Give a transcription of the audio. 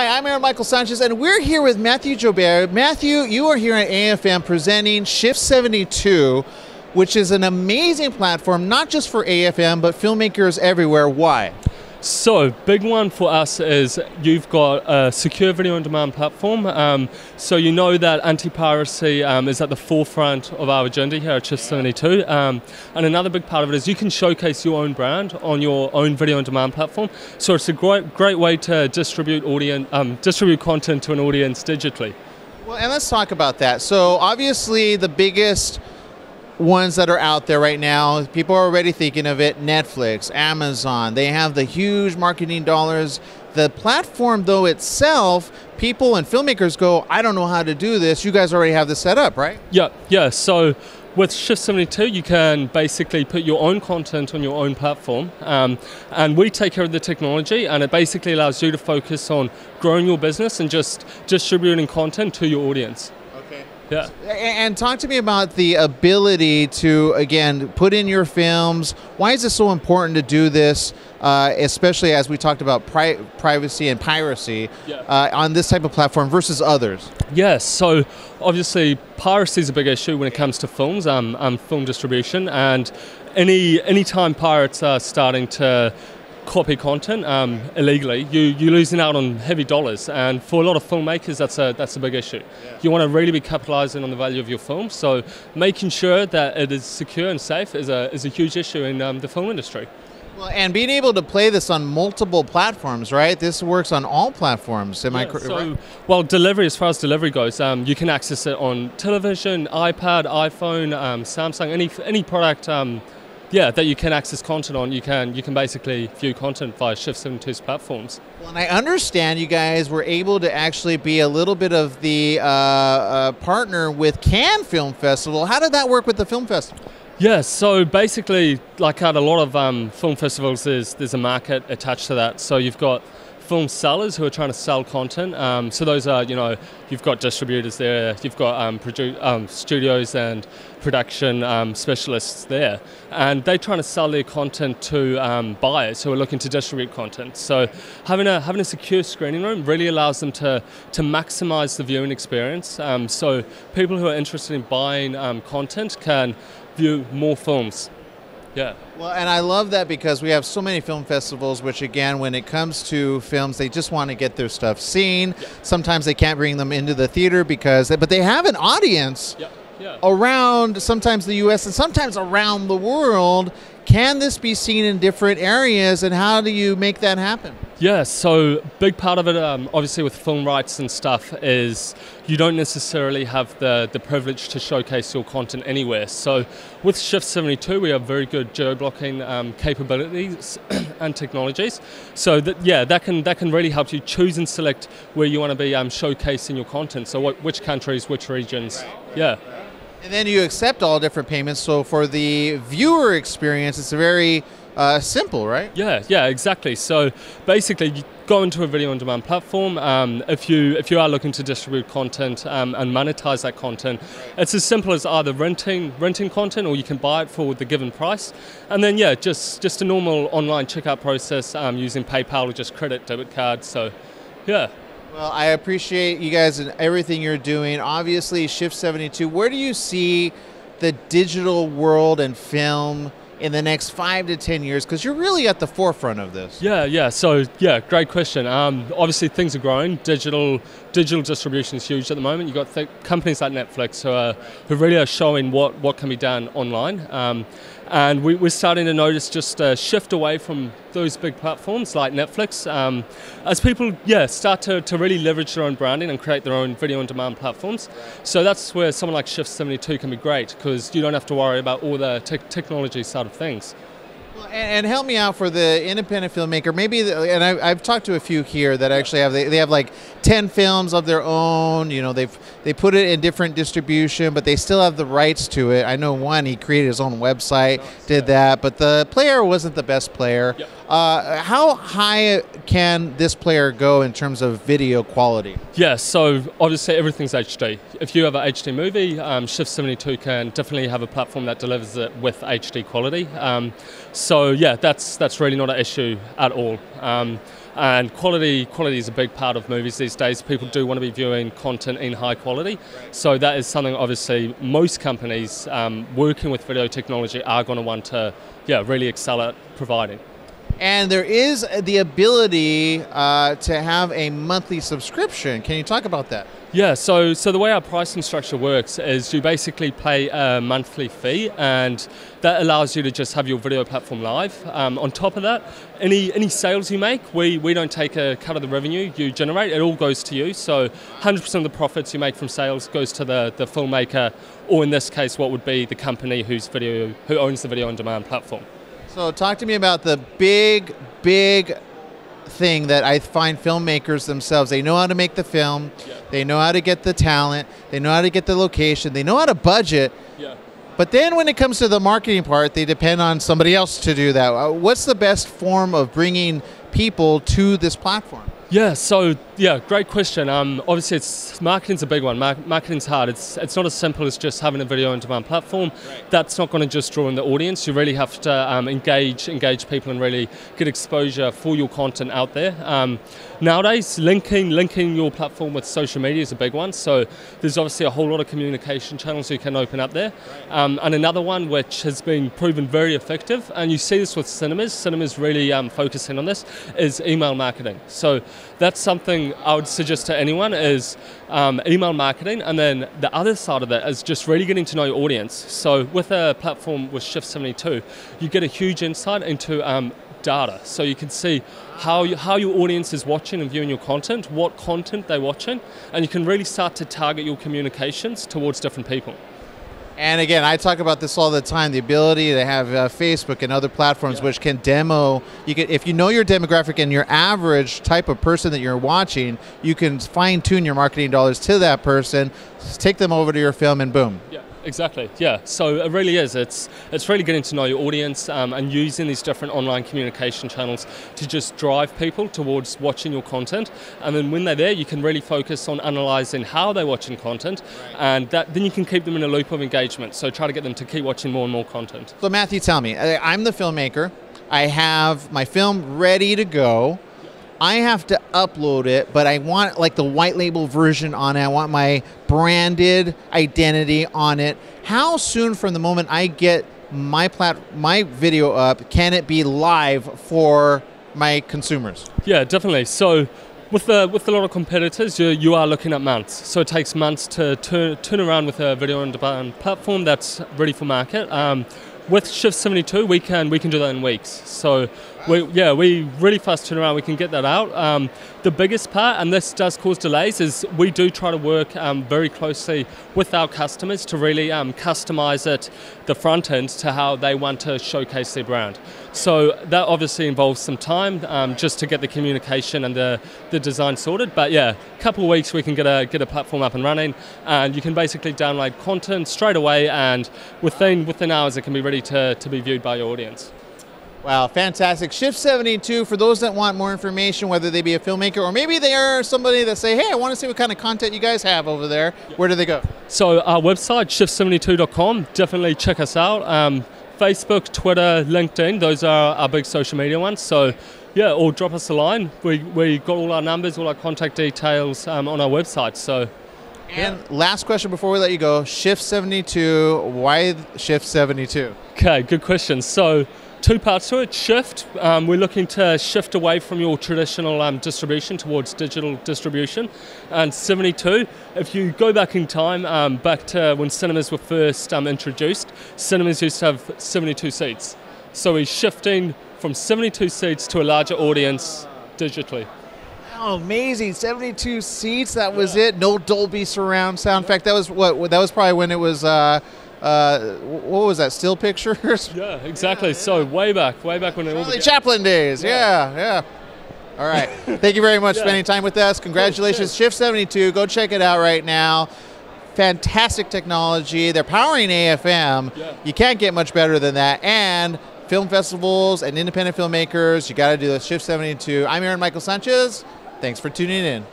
Hi, I'm Aaron Michael Sanchez, and we're here with Matthew Joubert. Matthew, you are here at AFM presenting Shift 72, which is an amazing platform, not just for AFM, but filmmakers everywhere. Why? So, big one for us is you've got a secure video on demand platform. So you know that anti-piracy is at the forefront of our agenda here at Shift 72. And another big part of it is you can showcase your own brand on your own video on demand platform. So it's a great way to distribute content to an audience digitally. Well, and let's talk about that. So obviously the biggest ones that are out there right now, people are already thinking of it: Netflix, Amazon. They have the huge marketing dollars. The platform though itself, people and filmmakers go, I don't know how to do this. You guys already have this set up, right? Yeah. So with Shift 72, you can basically put your own content on your own platform, and we take care of the technology, and it basically allows you to focus on growing your business and just distributing content to your audience. Yeah. And talk to me about the ability to, again, put in your films. Why is it so important to do this, especially as we talked about privacy and piracy on this type of platform versus others? Yes, so obviously piracy is a big issue when it comes to films, film distribution, and any time pirates are starting to copy content illegally, you're losing out on heavy dollars, and for a lot of filmmakers that's a big issue. You want to really be capitalizing on the value of your film, so making sure that it is secure and safe is a huge issue in the film industry. Well, and being able to play this on multiple platforms, right? This works on all platforms. Am I correct? So, well, delivery, as far as delivery goes, you can access it on television, iPad, iPhone, Samsung, any product that you can access content on. You can basically view content via Shift 72's platforms. Well, and I understand you guys were able to actually be a little bit of the partner with Cannes Film Festival. How did that work with the film festival? Yeah, so basically, like at a lot of film festivals, there's a market attached to that. So you've got film sellers who are trying to sell content. So those are, you've got distributors there, you've got studios and production specialists there, and they're trying to sell their content to buyers who are looking to distribute content. So having a secure screening room really allows them to maximize the viewing experience. So people who are interested in buying content can view more films. Yeah. Well, and I love that because we have so many film festivals, which again, when it comes to films, they just want to get their stuff seen. Yeah. Sometimes they can't bring them into the theater but they have an audience around sometimes the U.S. and sometimes around the world. Can this be seen in different areas, and how do you make that happen? Yeah, so big part of it, obviously with film rights and stuff, is you don't necessarily have the privilege to showcase your content anywhere. So with Shift 72, we have very good geo-blocking capabilities and technologies. So that can really help you choose and select where you want to be showcasing your content. So which countries, which regions. Yeah. And then you accept all different payments, so for the viewer experience, it's very simple, right? Yeah, exactly. So basically, you go into a video on demand platform. If you are looking to distribute content and monetize that content, it's as simple as either renting content, or you can buy it for the given price. And then just a normal online checkout process using PayPal or just credit debit card. So yeah. Well, I appreciate you guys and everything you're doing. Obviously, Shift 72, where do you see the digital world and film in the next 5 to 10 years? Because you're really at the forefront of this. Yeah. So, great question. Obviously, things are growing. Digital distribution is huge at the moment. You've got companies like Netflix who really are showing what can be done online. And we're starting to notice just a shift away from those big platforms like Netflix as people start to really leverage their own branding and create their own video on demand platforms. So that's where someone like Shift 72 can be great, because you don't have to worry about all the technology side of things. And help me out for the independent filmmaker. Maybe, and I've talked to a few here that actually have like 10 films of their own. They put it in different distribution, but they still have the rights to it. I know one, he created his own website, did that, but the player wasn't the best player. Yep. How high can this player go in terms of video quality? Yeah, so obviously everything's HD. If you have an HD movie, Shift 72 can definitely have a platform that delivers it with HD quality. So yeah, that's really not an issue at all. And quality is a big part of movies these days. People do want to be viewing content in high quality. So that is something obviously most companies working with video technology are going to want to really excel at providing. And there is the ability to have a monthly subscription. Can you talk about that? Yeah, so the way our pricing structure works is you basically pay a monthly fee, and that allows you to just have your video platform live. On top of that, any sales you make, we don't take a cut of the revenue you generate. It all goes to you. So 100% of the profits you make from sales goes to the filmmaker, or in this case, what would be the company who owns the video on demand platform. So talk to me about the big thing that I find filmmakers themselves, they know how to make the film, they know how to get the talent, they know how to get the location, they know how to budget, but then when it comes to the marketing part, they depend on somebody else to do that. What's the best form of bringing people to this platform? Great question. Obviously, marketing's a big one. Marketing's hard. It's not as simple as just having a video on demand platform. Right. That's not going to just draw in the audience. You really have to engage people and really get exposure for your content out there. Nowadays, linking your platform with social media is a big one. So there's obviously a whole lot of communication channels you can open up there. Right. And another one which has been proven very effective, and you see this with cinemas. Cinemas really focusing on this, is email marketing. So that's something I would suggest to anyone is email marketing, and then the other side of that is just really getting to know your audience. So with a platform with Shift 72, you get a huge insight into data. So you can see how your audience is watching and viewing your content, what content they're watching, and you can really start to target your communications towards different people. And again, I talk about this all the time, the ability to have Facebook and other platforms which can demo. If you know your demographic and your average type of person that you're watching, you can fine-tune your marketing dollars to that person, take them over to your film, and boom. Yeah. Exactly, yeah. So it really is. It's really getting to know your audience and using these different online communication channels to just drive people towards watching your content. And then when they're there, you can really focus on analysing how they're watching content, and then you can keep them in a loop of engagement. So try to get them to keep watching more and more content. So Matthew, tell me, I'm the filmmaker. I have my film ready to go. I have to upload it, but I want like the white label version on it. I want my branded identity on it. How soon from the moment I get my video up can it be live for my consumers? Yeah, definitely. So with a lot of competitors, you are looking at months. So it takes months to turn around with a video on demand platform that's ready for market. With Shift 72, we can do that in weeks. So we really fast turn around. We can get that out. The biggest part, and this does cause delays, is we do try to work very closely with our customers to really customize it, the front end, to how they want to showcase their brand. So that obviously involves some time just to get the communication and the design sorted. But yeah, a couple of weeks we can get a platform up and running, and you can basically download content straight away, and within hours it can be ready to be viewed by your audience. Wow, fantastic. Shift 72, for those that want more information, whether they be a filmmaker or maybe they are somebody that say, hey, I want to see what kind of content you guys have over there. Where do they go? So our website, shift72.com, definitely check us out. Facebook, Twitter, LinkedIn, those are our big social media ones. So yeah, or drop us a line. We got all our numbers, all our contact details on our website. So. And last question before we let you go, Shift 72, why Shift 72? Okay, good question. So 2 parts to it. Shift, we're looking to shift away from your traditional distribution towards digital distribution. And 72, if you go back in time, back to when cinemas were first introduced, cinemas used to have 72 seats. So we're shifting from 72 seats to a larger audience digitally. Oh, amazing. 72 seats, that was it. No Dolby surround sound. In fact, that was probably when it was what was that, still pictures? Yeah, exactly. So way back when it all began. Chaplin days. Yeah. All right. Thank you very much for spending time with us. Congratulations, Shift 72. Go check it out right now. Fantastic technology. They're powering AFM. Yeah. You can't get much better than that. And film festivals and independent filmmakers, you got to do this. Shift 72. I'm Aaron Michael Sanchez. Thanks for tuning in.